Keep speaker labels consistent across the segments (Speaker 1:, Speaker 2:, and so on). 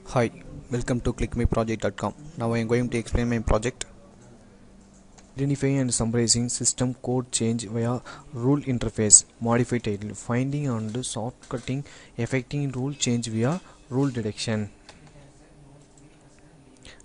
Speaker 1: Hi, welcome to clickmyproject.com. Now I am going to explain my project. Identifying and summarizing system code change via rule interface, modify title, finding and shortcutting affecting rule change via rule detection.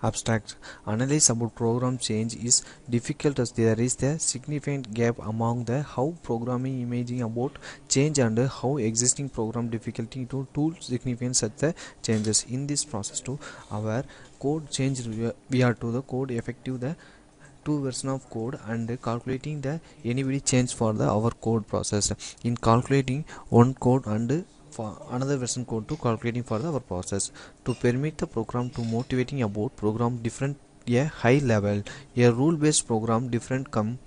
Speaker 1: Abstract analysis about program change is difficult as there is a significant gap among the how programming imaging about change and how existing program difficulty to tool significant such the changes in this process to our code change we are to the code effective the two version of code and calculating the anybody change for the our code process in calculating one code and for another version code to calculating for our process to permit the program to motivating about program different a high level a rule based program different come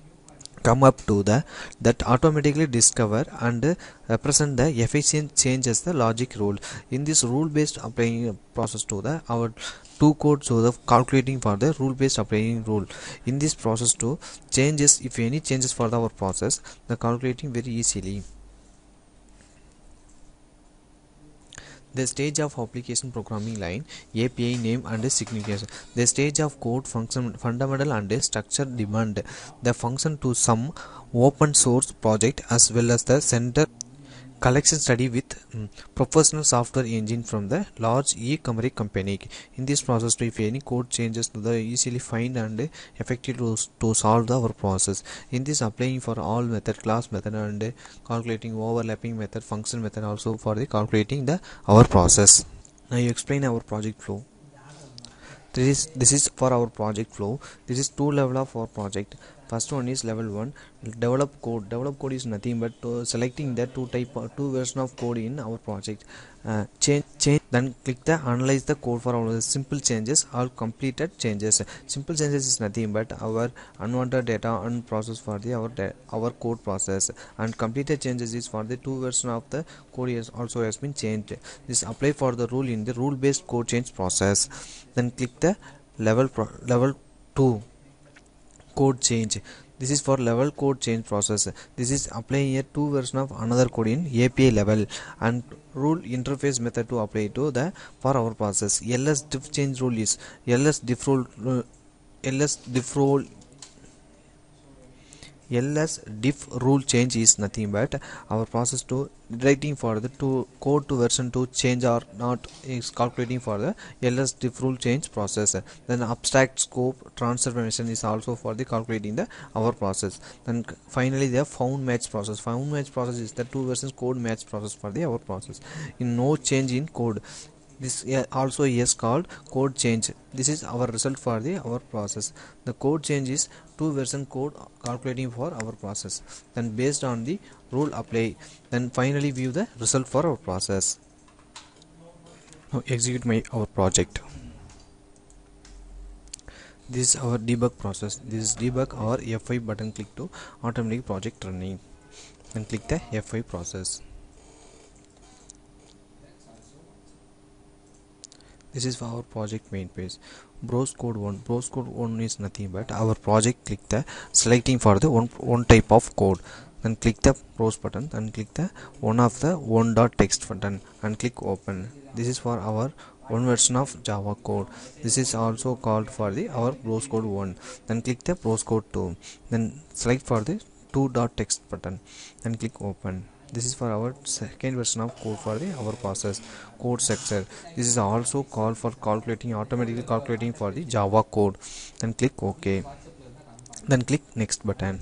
Speaker 1: up to the that automatically discover and represent the efficient change as the logic rule in this rule based applying process to the our two codes so the calculating for the rule based applying rule in this process to changes if any changes for our process the calculating very easily. The stage of application programming line, API name and significance. The stage of code function fundamental and structure demand. The function to some open source project as well as the center collection study with professional software engine from the large e-commerce company. In this process, if any code changes to the easily find and effective to solve our process. In this applying for all method, class method and calculating overlapping method, function method also for the calculating the our process. Now you explain our project flow. This is for our project flow. This is two level of our project. First one is level 1 develop code is nothing but selecting the two version of code in our project, change then click the analyze the code for our simple changes or completed changes. Simple changes is nothing but our unwanted data unprocessed for the our code process, and completed changes is for the two version of the code is also has been changed. This apply for the rule in the rule based code change process. Then click the level 2 code change. This is for level code change process. This is applying a two version of another code in API level and rule interface method to apply to the for our process. ls diff change rule is ls diff rule change is nothing but our process to directing for the to code to version to change or not is calculating for the ls diff rule change process. Then abstract scope transformation is also for the calculating the our process. Then finally the found match process is the two versions code match process for the our process in no change in code. This also is called code change. This is our result for the our process. The code change is two version code calculating for our process, then based on the rule apply, then finally view the result for our process. Now execute our project. This is our debug process. This is debug or F5 button click to automatic project running, then click the F5 process. This is for our project main page. Browse code 1 is nothing but our project. Click the selecting for the one type of code, then click the browse button, then click the one of the one dot text button and click open. This is for our one version of Java code. This is also called for the our browse code 1, then click the browse code 2, then select for the 2 dot text button and click open. This is for our second version of code for the our process code sector. This is also called for calculating automatically calculating for the Java code. Then click OK, then click next button,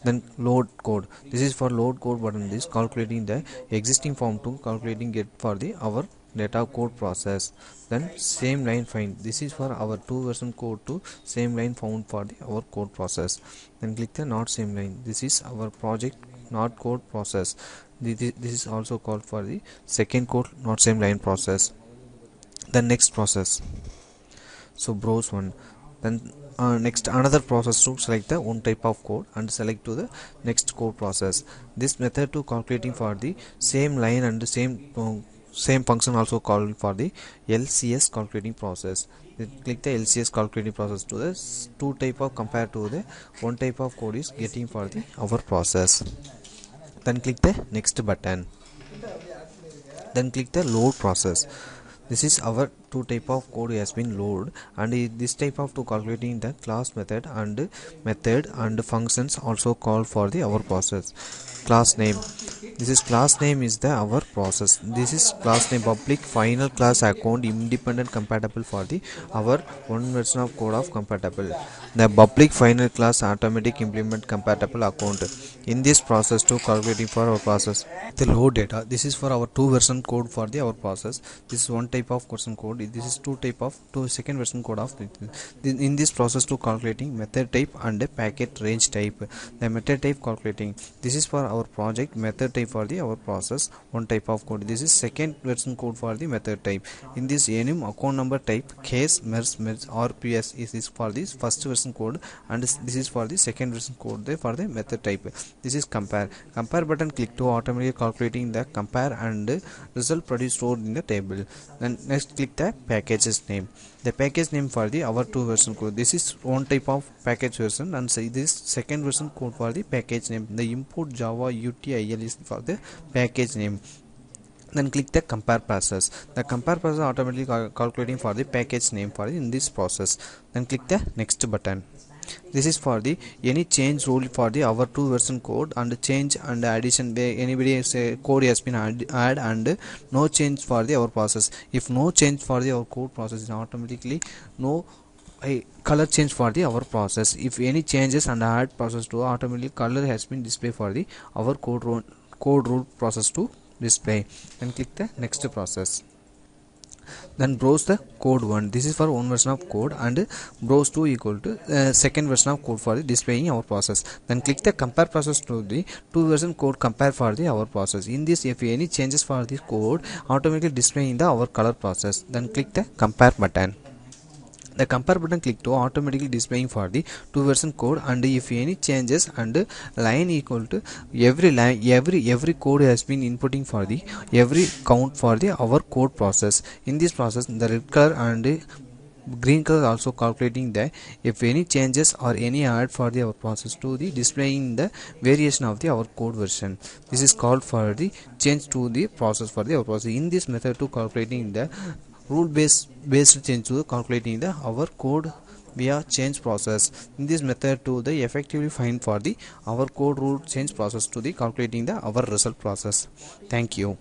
Speaker 1: then load code. This is for load code button. This calculating the existing form to calculating get for the our data code process. Then same line find. This is for our two version code to same line found for the our code process. Then click the not same line. This is our project not code process. This is also called for the second code not same line process. The next process, so browse one, then next another process to select the one type of code and select to the next code process. This method to calculating for the same line and the same function also called for the LCS calculating process. Then click the LCS calculating process to the two type of compared to the one type of code is getting for the our process. Then click the next button, then click the load process. This is our two type of code has been load, and this type of to calculating the class method and functions also called for the our process. Class name, this is class name is the our process. This is class name public final class account independent compatible for the our one version of code of compatible. The public final class automatic implement compatible account. In this process to calculating for our process the load data, this is for our two version code for the our process. This is one type of version code, this is two type of two second version code of in this process to calculating method type and a packet range type. The method type calculating, this is for our project method type for the our process one type of code. This is second version code for the method type. In this enum account number type case merge or ps is for this first version code, and this is for the second version code for the method type. This is compare button click to automatically calculating the compare and result produced stored in the table. Then next click the packages name, the package name for the our two version code. This is one type of package version, and say this second version code for the package name. The import java util is for the package name. Then click the compare process, the compare process automatically calculating for the package name for in this process. Then click the next button. This is for the any change rule for the our two version code, and change and addition where anybody say code has been add and no change for the our process. If no change for the our code process is automatically no color change for the our process. If any changes and add process to automatically color has been displayed for the our code rule process to display. Then click the next process. Then browse the code 1, this is for one version of code, and browse 2 equal to second version of code for the displaying our process. Then click the compare process to the two version code compare for the our process. In this, if any changes for the code automatically displaying the our color process. Then click the compare button, the compare button click to automatically displaying for the two version code, and if any changes and line equal to every line every code has been inputting for the every count for the our code process. In this process the red color and green color also calculating the if any changes or any add for the our process to the displaying the variation of the our code version. This is called for the change to the process for the our process. In this method to calculating the rule based change to calculating the our code via change process. In this method to the effectively find for the our code rule change process to the calculating the our result process. Thank you.